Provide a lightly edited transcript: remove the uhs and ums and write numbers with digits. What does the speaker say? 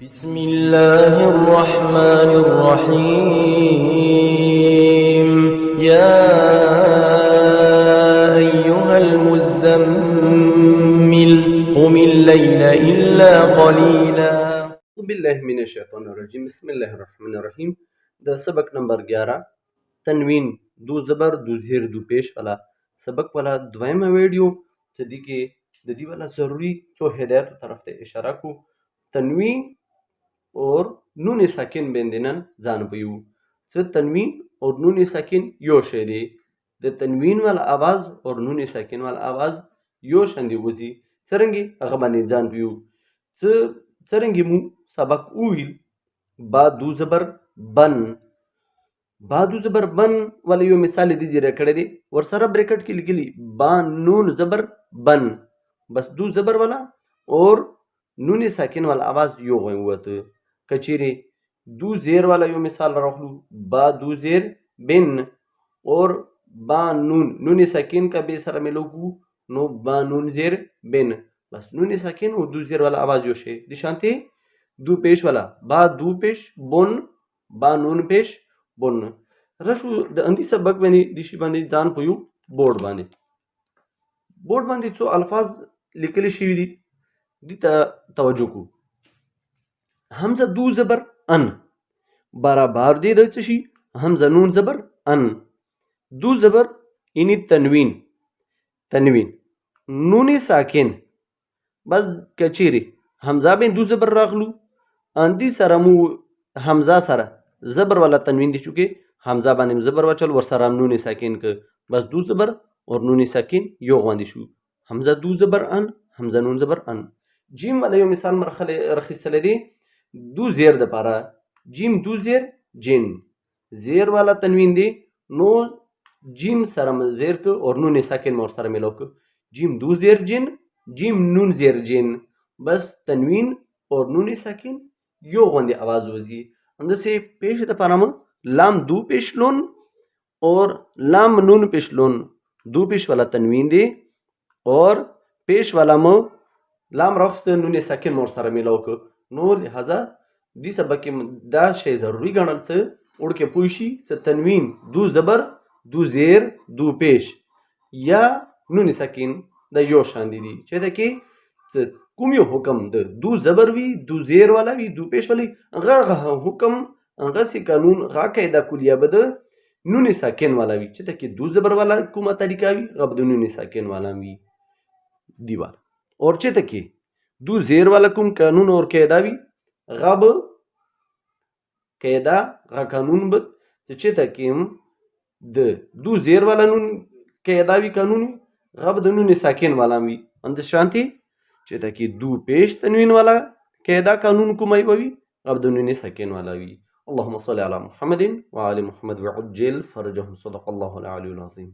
بسم الله الرحمن الرحيم يا أيها المزمل قم الليل إلا قليلا. أعوذ بالله من الشیطان الرجیم بسم الله الرحمن الرحیم د سبق نمبر 11 تنوین دو زبر دو زیر دو پیش والا سبق والا دویمه ویډیو چې دی کې د دې والا ضروری څو هدایتو طرف ته اشاره کو تنوین और नून साकिन बेंदिनन जान पयू तनवीन और नून साकिन यो शेदे द तनवीन वाला आवाज और नून साकिन वाला आवाज यो शंदी वजी सरंगी अगबानी जान पयू सरंगी मु सबक उइल बा दू जबर बन वाला यो मिसाल दी जरे कड़े दे और सारा ब्रैकेट की लिखली बा नून जबर बन बस दू जबर वाला और नून साकिन वाला आवाज यो हुआ तो कचेरे दू जेर वाला यो मिसाल रखलू बा दू जेर बिन और बा नून नून साकिन का बेसरा मिलोगू नो बा नून जेर बिन बस नून साकिन और दू जेर वाला आवाज यो शे दिशांते दू पेश वाला बा दू पेश बोन बा नून पेश बोन रशु अंदी सबक बनी दिशी बांधी जान पयू बोर्ड बांधी सो अल्फाज लिखली शिवी दी तवज्जो को हमजा दू जबर अन बराबर दे दची हमजा नून जबर अन दू जबर इनी तनवीन नून साकिन बस कचेरी हमजा में दू जबर राखलू अंदी सरमू हमजा सरा जबर वाला तनवीन दे चुके हमजा बांधे जबर वाचल वर सरा नून साकिन के बस दू जबर और नून साकिन यो वांदी शू हमजा दू जबर अन हमजा नून जबर अन जिम वाला यो मिसाल मरखले रखिसले दे दू जेर द पारा जिम दू जेर जिन जेर वाला तनवीन दे नो जिम सरम जेर के और नून साकिन मोर सर मिलो के जिम दू जेर जिन जिम नून जेर जिन बस तनवीन और नून साकिन यो वंदे आवाज वजी अंदर से पेश द पारा में लाम दू पेश लोन और लाम नून पेश लोन दू पेश वाला तनवीन दे और पेश वाला में लाम रख्स नून साकिन मोर सर मिलो के नो लिहाजा दी सबक दा शे जरूरी गणल से उड़ के पुशी से तनवीन दू जबर दू जेर दू पेश या नून साकिन द यो शांदी दी चेदा के कुमियो हुक्म द दू जबर वी दू जेर वाला वी दू पेश वाली गा हुक्म गा से कानून गा कायदा कुलिया बद नून साकिन वाला वी चेदा के दू जबर वाला कुमा तरीका वी गब नून साकिन वाला वी दीवार और चेता के दू जेर वाला कुम कानून और कायदा वी गब कायदा गा कानून बद चेता के द दू जेर वाला नून कायदा वी कानून गब द नून साकिन वाला वी अंद शांति चेता कि दू पेश तनवीन वाला कायदा कानून कुमाई बवी गब द नून साकिन वाला वी اللهم صل على محمد وعلى محمد وعجل فرجهم صدق الله العلي العظيم